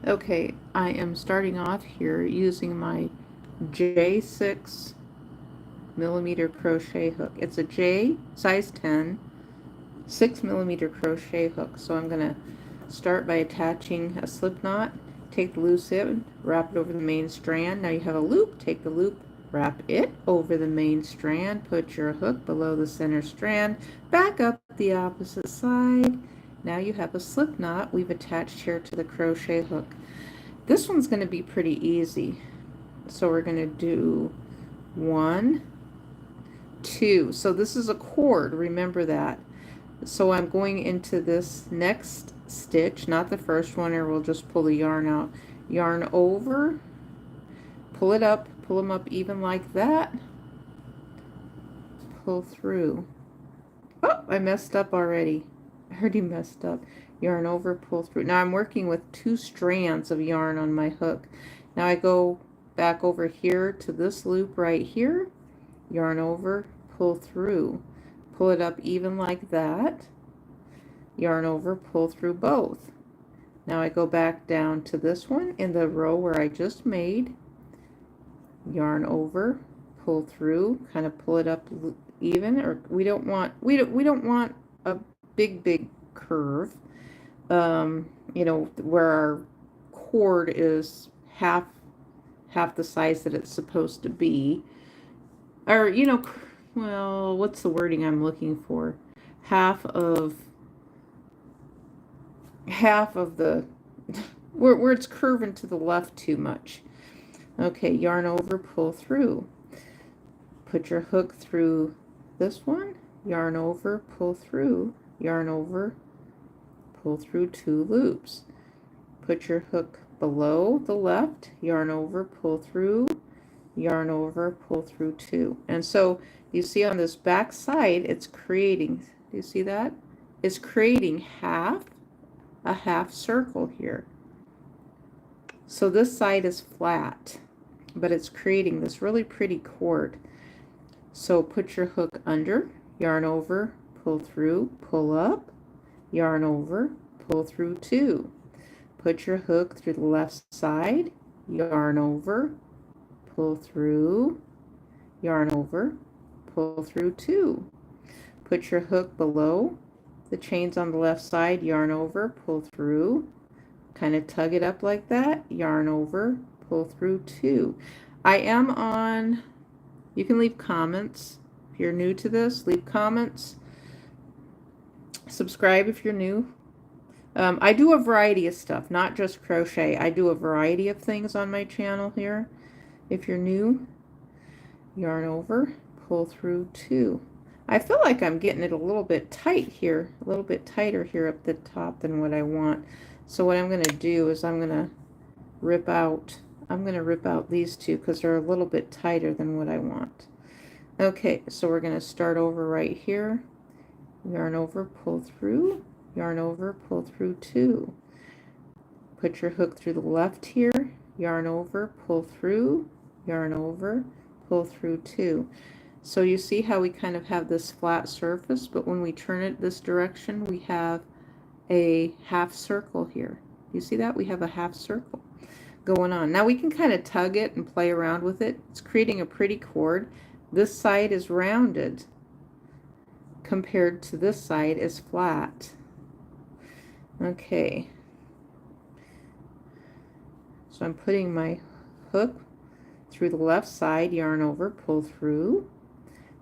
Okay, I am starting off here using my J6 millimeter crochet hook. It's a J size 10 6 millimeter crochet hook. So I'm going to start by attaching a slip knot, take the loose end, wrap it over the main strand. Now you have a loop, take the loop, wrap it over the main strand, put your hook below the center strand, back up the opposite side. Now you have a slip knot we've attached here to the crochet hook. This one's going to be pretty easy. So we're going to do 1, 2. So this is a cord, remember that. So I'm going into this next stitch, not the first one, or we'll just pull the yarn out. Yarn over, pull it up, pull them up even like that, pull through. Oh, I messed up already. I already messed up. Yarn over, pull through. Now I'm working with 2 strands of yarn on my hook. Now I go back over here to this loop right here, yarn over, pull through. Pull it up even like that, yarn over, pull through both. Now I go back down to this one in the row where I just made, yarn over, pull through, kind of pull it up even, or we don't want a big curve, you know, where our cord is half the size that it's supposed to be, or you know, well, what's the wording I'm looking for? Half of the where it's curving to the left too much. Okay, yarn over, pull through. Put your hook through this one, yarn over, pull through, yarn over, pull through 2 loops. Put your hook below the left, yarn over, pull through, yarn over, pull through 2. And so you see on this back side, it's creating, do you see that? It's creating a half circle here. So this side is flat, but it's creating this really pretty cord. So put your hook under, yarn over, pull through, pull up, yarn over, pull through 2. Put your hook through the left side, yarn over, pull through, yarn over, pull through 2. Put your hook below the chains on the left side, yarn over, pull through, kind of tug it up like that, yarn over, pull through 2. I am on, you can leave comments if you're new to this, leave comments, subscribe if you're new. I do a variety of stuff, not just crochet. I do a variety of things on my channel here. If you're new, yarn over, pull through 2. I feel like I'm getting it a little bit tight here, a little bit tighter here up the top than what I want. So what I'm going to do is I'm going to rip out these 2 because they're a little bit tighter than what I want. Okay, so we're going to start over right here. Yarn over, pull through, yarn over, pull through 2. Put your hook through the left here, yarn over, pull through, yarn over, pull through 2. So you see how we kind of have this flat surface, but when we turn it this direction, we have a half circle here. You see that? We have a half circle going on. Now we can kind of tug it and play around with it. It's creating a pretty cord. This side is rounded compared to this side is flat. Okay. So I'm putting my hook through the left side, yarn over, pull through,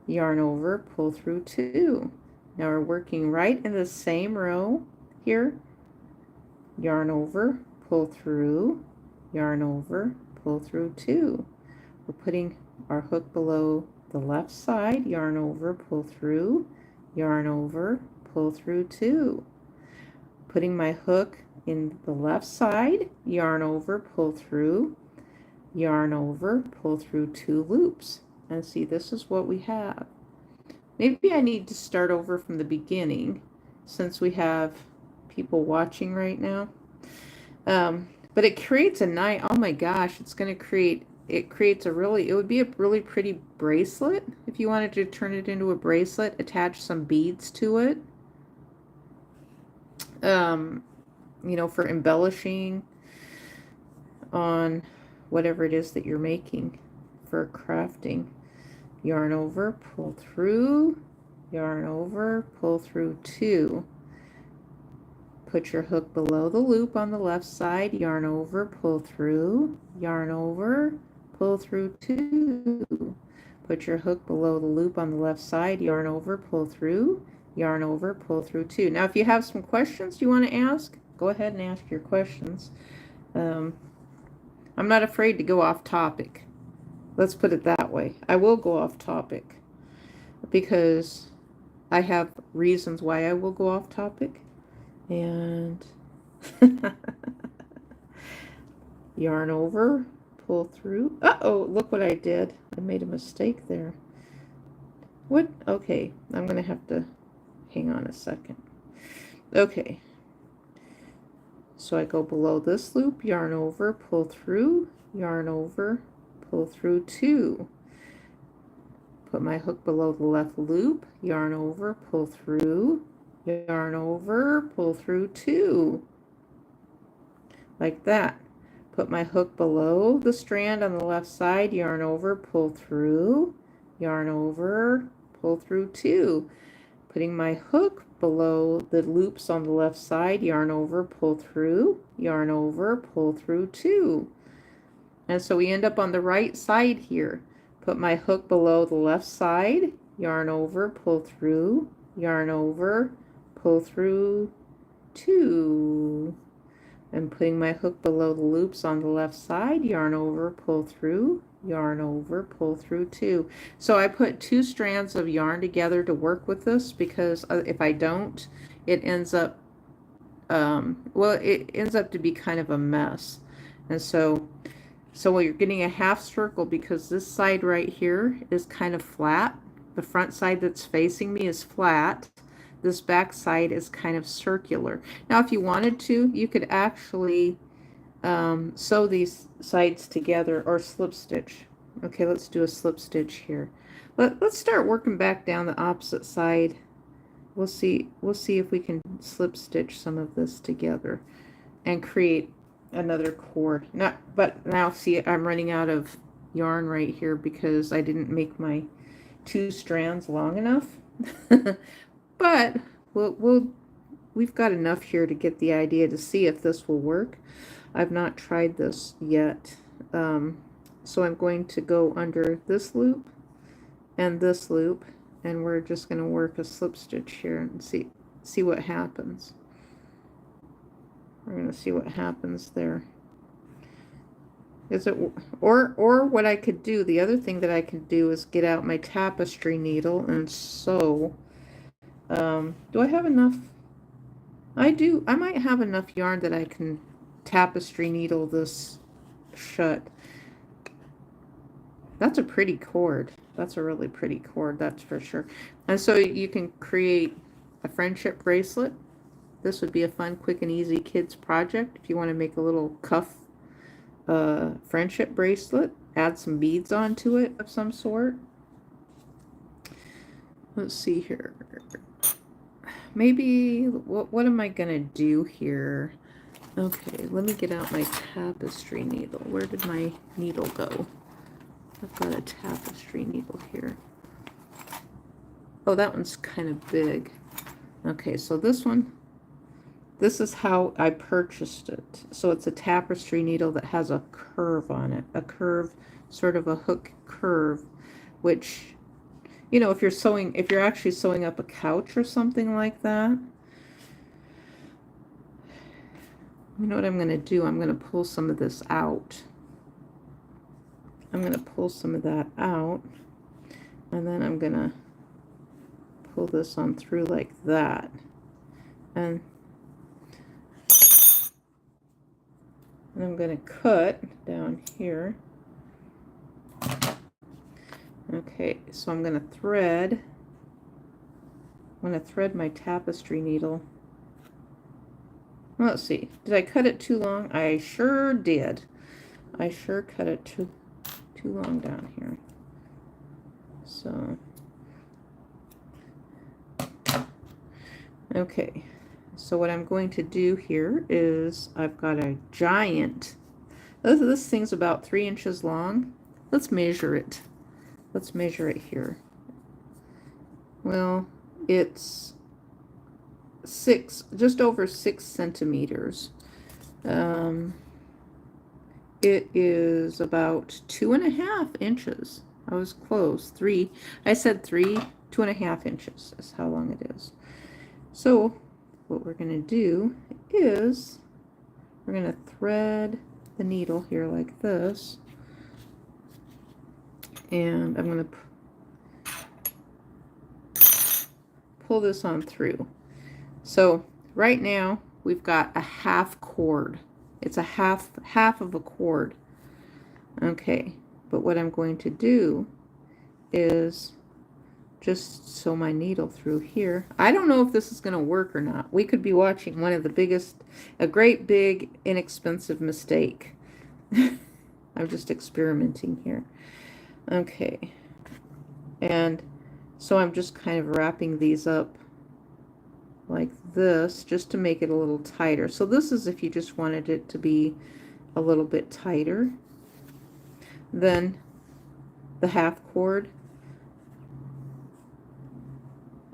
yarn over, pull through 2. Now we're working right in the same row here. Yarn over, pull through, yarn over, pull through 2. We're putting our hook below the left side, yarn over, pull through, yarn over, pull through 2. Putting my hook in the left side, yarn over, pull through, yarn over, pull through 2 loops. And see, this is what we have. Maybe I need to start over from the beginning since we have people watching right now. But it creates a nice, oh my gosh, it's going to create, it creates a really, it would be a really pretty bracelet if you wanted to turn it into a bracelet, attach some beads to it. You know, for embellishing. on whatever it is that you're making for crafting. Yarn over, pull through, yarn over, pull through 2. Put your hook below the loop on the left side, yarn over, pull through, yarn over, pull through 2. Put your hook below the loop on the left side, yarn over, pull through, yarn over, pull through 2. Now if you have some questions you want to ask, go ahead and ask your questions. I'm not afraid to go off topic. Let's put it that way. I will go off topic because I have reasons why I will go off topic. And yarn over, pull through. Uh-oh, look what I did. I made a mistake there. What? Okay, I'm going to have to hang on a second. Okay. So I go below this loop, yarn over, pull through, yarn over, pull through 2. Put my hook below the left loop, yarn over, pull through, yarn over, pull through 2. Like that. Put my hook below the strand on the left side, yarn over, pull through, yarn over, pull through 2. Putting my hook below the loops on the left side, yarn over, pull through, yarn over, pull through 2. And so we end up on the right side here. Put my hook below the left side, yarn over, pull through, yarn over, pull through 2. And putting my hook below the loops on the left side, yarn over, pull through, yarn over, pull through 2. So I put 2 strands of yarn together to work with this because if I don't, it ends up, well, it ends up to be kind of a mess. And so you're getting a half circle because this side right here is kind of flat. The front side that's facing me is flat. This back side is kind of circular. Now, if you wanted to, you could actually sew these sides together or slip stitch. Okay, let's do a slip stitch here. Let's start working back down the opposite side. We'll see if we can slip stitch some of this together and create another cord. But now see, I'm running out of yarn right here because I didn't make my 2 strands long enough. But we've got enough here to get the idea to see if this will work. I've not tried this yet. So I'm going to go under this loop and this loop, and we're just going to work a slip stitch here and see what happens. We're going to see what happens there. Is it, or what I could do, the other thing that I could do is get out my tapestry needle and sew. Do I have enough? I do. I might have enough yarn that I can tapestry needle this shut. That's a pretty cord. That's a really pretty cord, that's for sure. And so you can create a friendship bracelet. This would be a fun, quick, and easy kids project if you want to make a little cuff friendship bracelet. Add some beads onto it of some sort. Let's see here. Maybe, what am I gonna do here? Okay, let me get out my tapestry needle. Where did my needle go? I've got a tapestry needle here. Oh, that one's kind of big. Okay, so this one, this is how I purchased it. So it's a tapestry needle that has a curve on it, a curve, sort of a hook curve, which, you know, if you're actually sewing up a couch or something like that, you know what I'm going to do? I'm going to pull some of this out. I'm going to pull some of that out, and then I'm going to pull this on through like that. And I'm going to cut down here. Okay, so I'm going to thread. I'm going to thread my tapestry needle. Let's see. Did I cut it too long? I sure did. I sure cut it too long down here. So, okay. So what I'm going to do here is I've got a giant This thing's about 3 inches long. Let's measure it. Let's measure it here. Well, it's just over 6 centimeters. It is about 2.5 inches. I was close. 3. I said 3. 2.5 inches is how long it is. So what we're going to do is we're going to thread the needle here like this, and I'm going to pull this on through. So right now we've got a half cord. It's a half of a cord. Okay, but what I'm going to do is just sew my needle through here. I don't know if this is going to work or not. We could be watching one of the biggest, a great big inexpensive mistake. I'm just experimenting here. Okay, and so I'm just kind of wrapping these up like this just to make it a little tighter. So this is if you just wanted it to be a little bit tighter. Then the half cord.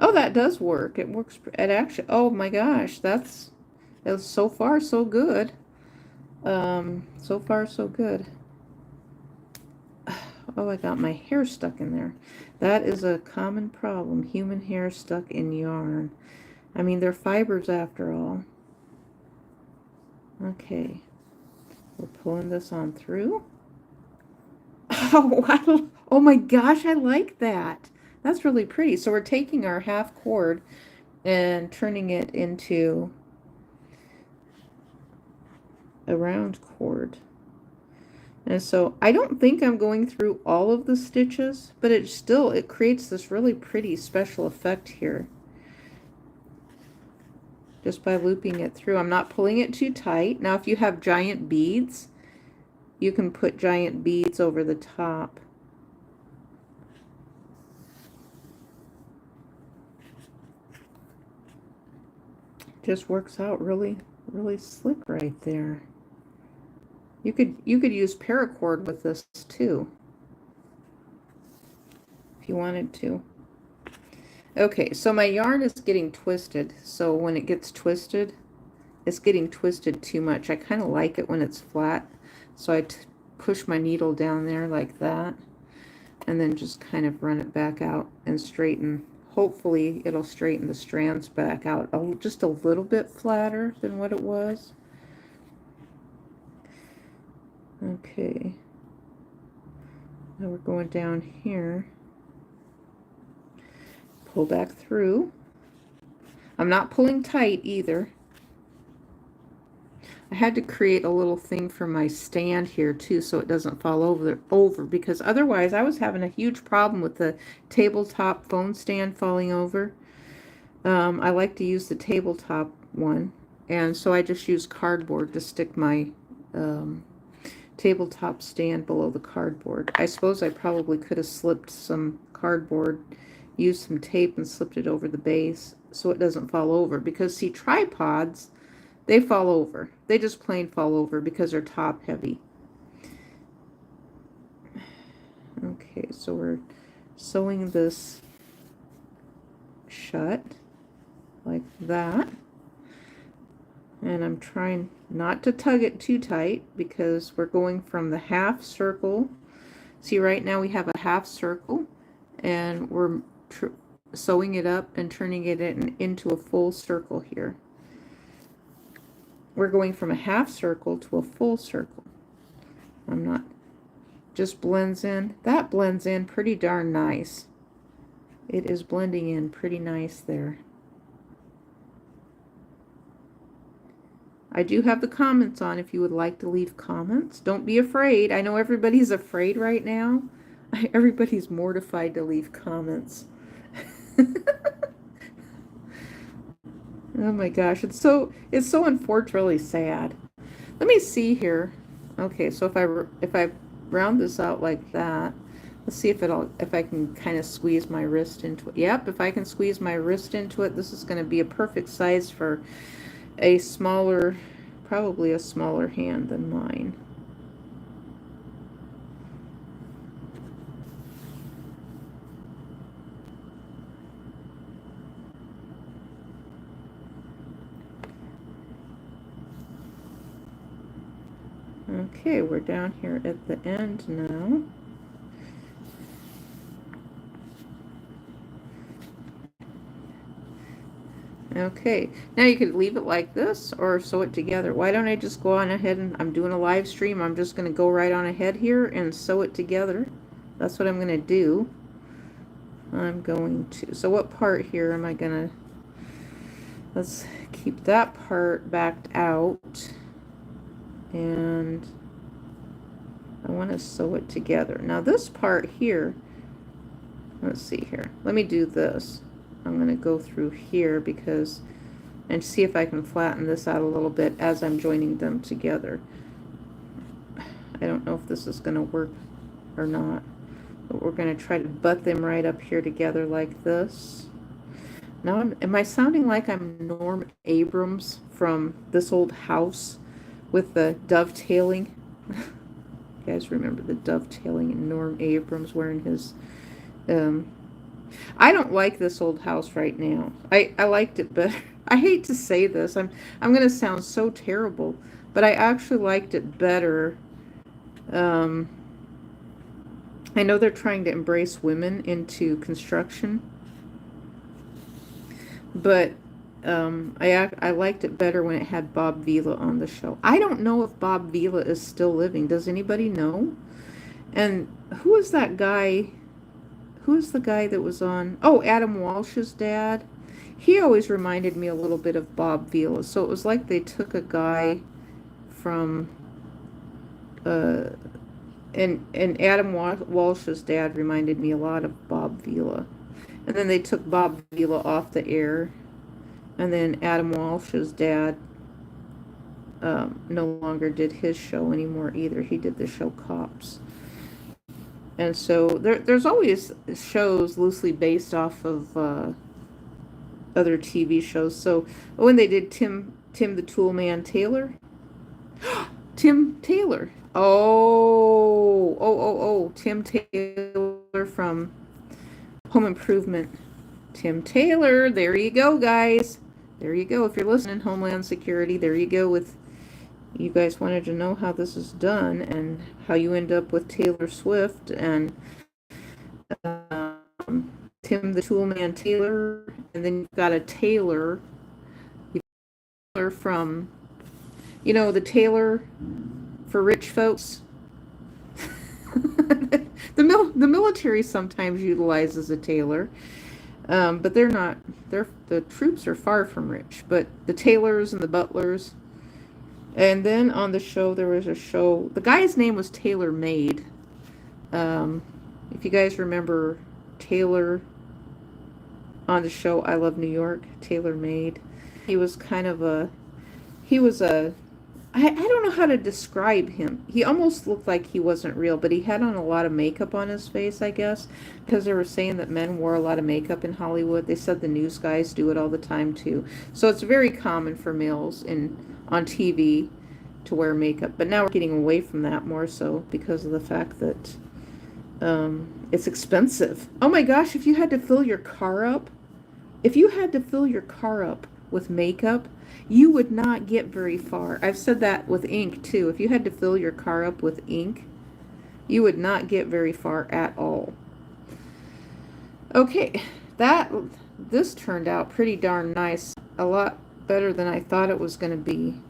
Oh, that does work. It works. It actually, oh my gosh, that's so far so good. So far so good. Oh, I got my hair stuck in there. That is a common problem. Human hair stuck in yarn. I mean, they're fibers after all. Okay, we're pulling this on through. Oh my gosh, I like that. That's really pretty. So we're taking our half cord and turning it into a round cord. And so I don't think I'm going through all of the stitches, but it creates this really pretty special effect here. Just by looping it through. I'm not pulling it too tight. Now if you have giant beads, you can put giant beads over the top. Just works out really, really slick right there. You could use paracord with this too, if you wanted to. Okay, so my yarn is getting twisted. So when it gets twisted, it's getting twisted too much. I kind of like it when it's flat. So I push my needle down there like that, and then just kind of run it back out and straighten. Hopefully it'll straighten the strands back out just a little bit flatter than what it was. Okay, now we're going down here. Pull back through. I'm not pulling tight either. I had to create a little thing for my stand here too, so it doesn't fall over, because otherwise I was having a huge problem with the tabletop phone stand falling over. I like to use the tabletop one, and so I just use cardboard to stick my tabletop stand below the cardboard. I suppose I probably could have slipped some cardboard, used some tape and slipped it over the base so it doesn't fall over, because see, tripods, they fall over. They just plain fall over because they're top heavy. Okay, so we're sewing this shut like that. And I'm trying not to tug it too tight because we're going from the half circle. See, right now we have a half circle, and we're sewing it up and turning it into a full circle here. We're going from a half circle to a full circle. I'm not, just blends in. That blends in pretty darn nice. It is blending in pretty nice there. I do have the comments on if you would like to leave comments. Don't be afraid. I know everybody's afraid right now. Everybody's mortified to leave comments. Oh my gosh, it's so unfortunately sad. Let me see here. Okay, so if I round this out like that, let's see if I can kind of squeeze my wrist into it. Yep, if I can squeeze my wrist into it, this is going to be a perfect size for a smaller, probably a smaller hand than mine. Okay, we're down here at the end now. Okay, now you could leave it like this or sew it together. Why don't I just go on ahead, and I'm doing a live stream. I'm just going to go right on ahead here and sew it together. That's what I'm going to do. I'm going to, so what part here am I going to, let's keep that part backed out, and I want to sew it together. Now this part here, let's see here. Let me do this. I'm going to go through here because, and see if I can flatten this out a little bit as I'm joining them together. I don't know if this is going to work or not, but we're going to try to butt them right up here together like this. Now, am I sounding like I'm Norm Abrams from This Old House with the dovetailing? You guys remember the dovetailing and Norm Abrams wearing his, I don't like This Old House right now. I liked it better. I hate to say this. I'm going to sound so terrible, but I actually liked it better. I know they're trying to embrace women into construction, but I liked it better when it had Bob Vila on the show. I don't know if Bob Vila is still living. Does anybody know? And who is that guy? Who's the guy that was on? Oh, Adam Walsh's dad. He always reminded me a little bit of Bob Vila. So it was like they took a guy from, and Adam Walsh's dad reminded me a lot of Bob Vila. And then they took Bob Vila off the air. And then Adam Walsh's dad no longer did his show anymore either. He did the show Cops. And so there's always shows loosely based off of other TV shows. So when they did Tim the Toolman Taylor, Tim Taylor. Oh, Tim Taylor from Home Improvement. Tim Taylor, there you go, guys. There you go. If you're listening, Homeland Security, there you go. With you guys wanted to know how this is done and how you end up with Taylor Swift and Tim the Toolman Taylor, and then you've got a Taylor from, you know, the Taylor for rich folks. The military sometimes utilizes a tailor, but they're not. The troops are far from rich. But the tailors and the butlers. And then on the show, there was a show. The guy's name was Taylor Made. If you guys remember Taylor on the show I Love New York, Taylor Made. He was kind of a. I don't know how to describe him. He almost looked like he wasn't real, but he had on a lot of makeup on his face, I guess, because they were saying that men wore a lot of makeup in Hollywood. They said the news guys do it all the time, too. So it's very common for males on TV to wear makeup. But now we're getting away from that more so because of the fact that it's expensive. Oh my gosh, if you had to fill your car up with makeup, you would not get very far. I've said that with ink too. If you had to fill your car up with ink, you would not get very far at all. Okay, this turned out pretty darn nice. A lot better than I thought it was going to be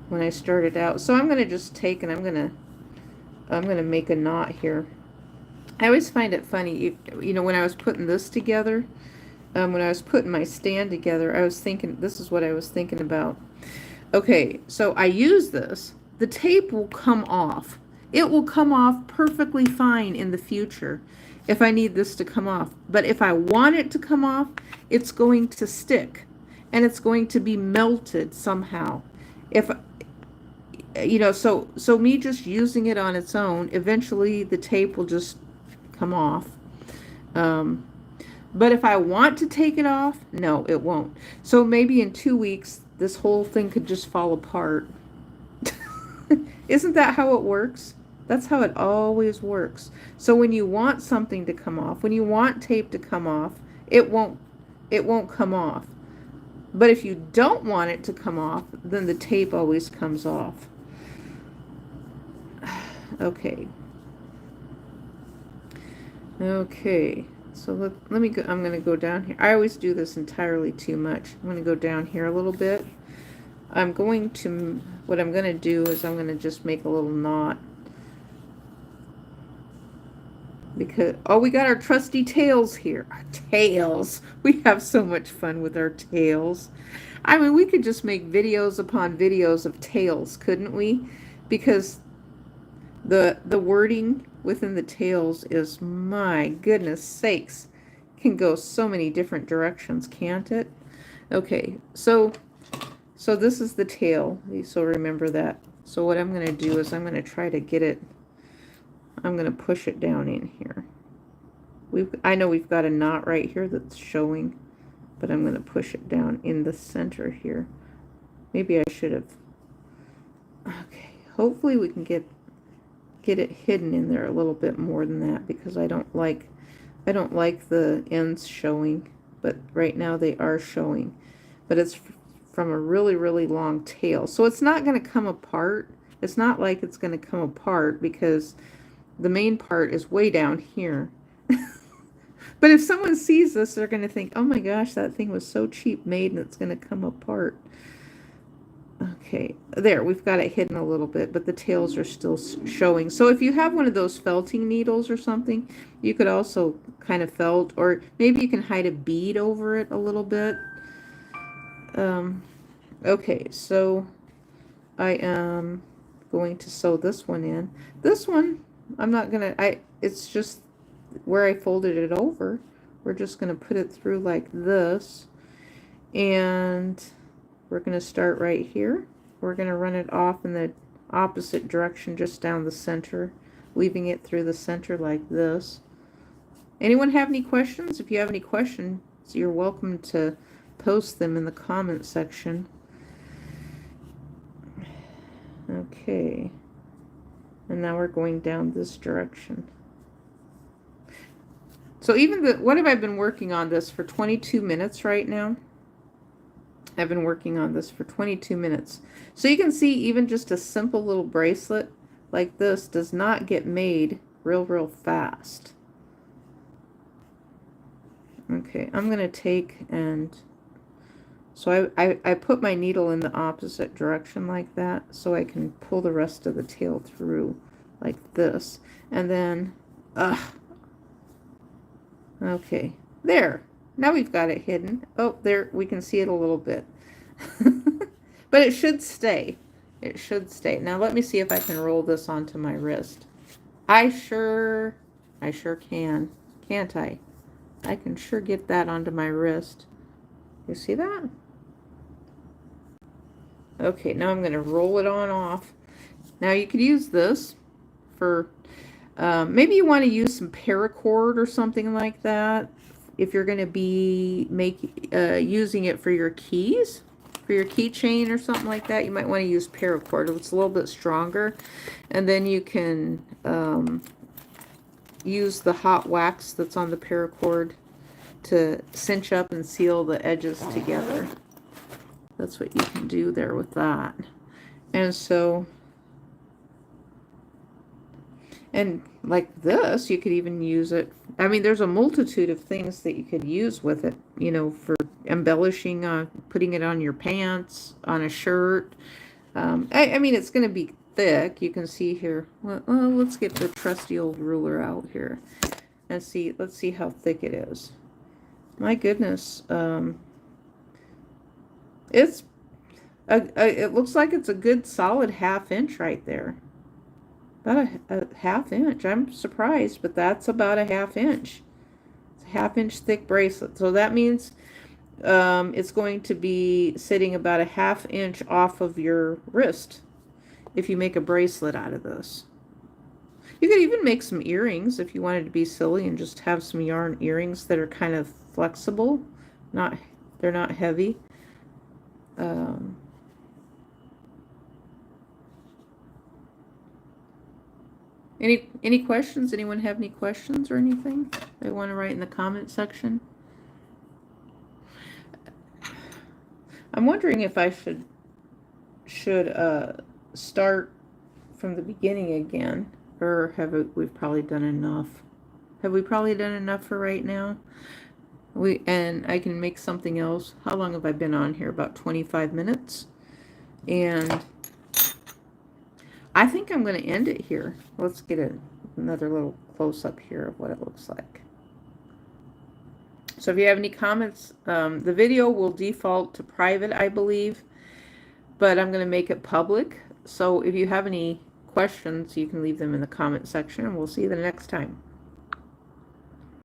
when I started out. So I'm going to just take and I'm going to make a knot here. I always find it funny, you know, when I was putting this together, when I was putting my stand together, I was thinking, this is what I was thinking about. Okay, so I use this. The tape will come off. It will come off perfectly fine in the future if I need this to come off. But if I want it to come off, it's going to stick. And it's going to be melted somehow. If, you know, so me just using it on its own, eventually the tape will just come off. But if I want to take it off, no, it won't. So maybe in 2 weeks, this whole thing could just fall apart. Isn't that how it works? That's how it always works. So when you want something to come off, when you want tape to come off, it won't come off. But if you don't want it to come off, then the tape always comes off. Okay. Okay. So let me go. I'm going to go down here. I always do this entirely too much. I'm going to go down here a little bit. What I'm going to do is I'm going to just make a little knot. Because, oh, we got our trusty tails here. Our tails. We have so much fun with our tails. I mean, we could just make videos upon videos of tails, couldn't we? Because the wording within the tails is, my goodness sakes, can go so many different directions, can't it? Okay, so this is the tail. So remember that. So what I'm going to do is I'm going to try to get it, I'm going to push it down in here. I know we've got a knot right here that's showing, but I'm going to push it down in the center here. Maybe I should have. Okay, hopefully we can get it hidden in there a little bit more than that, because I don't like the ends showing, but right now they are showing. But it's from a really, really long tail, so it's not going to come apart. It's not like it's going to come apart because the main part is way down here. But if someone sees this, they're going to think, oh my gosh, that thing was so cheap made and it's going to come apart. Okay, there, we've got it hidden a little bit, but the tails are still showing. So if you have one of those felting needles or something, you could also kind of felt, or maybe you can hide a bead over it a little bit. Okay, so I am going to sew this one in. This one, I'm not going to, it's just where I folded it over. We're just going to put it through like this, and we're going to start right here. We're going to run it off in the opposite direction, just down the center, weaving it through the center like this. Anyone have any questions? If you have any questions, you're welcome to post them in the comment section. Okay, and now we're going down this direction. So even what have I been working on this for 22 minutes right now? I've been working on this for 22 minutes. So you can see even just a simple little bracelet like this does not get made real fast. Okay, I'm going to take and... So I put my needle in the opposite direction like that so I can pull the rest of the tail through like this. And then... Okay, there. Now we've got it hidden. Oh, there, we can see it a little bit. But it should stay. It should stay. Now let me see if I can roll this onto my wrist. I sure can. Can't I? I can sure get that onto my wrist. You see that? Okay, now I'm going to roll it on off. Now you could use this for... maybe you want to use some paracord or something like that. If you're going to be using it for your keys, for your keychain or something like that, you might want to use paracord. It's a little bit stronger. And then you can use the hot wax that's on the paracord to cinch up and seal the edges together. That's what you can do there with that. And so... And like this, you could even use it. I mean, there's a multitude of things that you could use with it, you know, for embellishing, putting it on your pants, on a shirt. I mean, it's going to be thick. You can see here. Well, let's get the trusty old ruler out here and see. Let's see how thick it is. My goodness. It looks like it's a good solid 1/2 inch right there. About a 1/2 inch. I'm surprised, but that's about a 1/2 inch. It's a 1/2 inch thick bracelet. So that means it's going to be sitting about a 1/2 inch off of your wrist if you make a bracelet out of this. You could even make some earrings if you wanted to be silly and just have some yarn earrings that are kind of flexible. They're not heavy. Any questions? Anyone have any questions or anything they want to write in the comment section? I'm wondering if I should start from the beginning again. Or have we've probably done enough? Have we probably done enough for right now? And I can make something else. How long have I been on here? About 25 minutes. And I think I'm going to end it here. Let's get another little close-up here of what it looks like. So if you have any comments, the video will default to private, I believe, but I'm going to make it public. So if you have any questions, you can leave them in the comment section, and we'll see you the next time.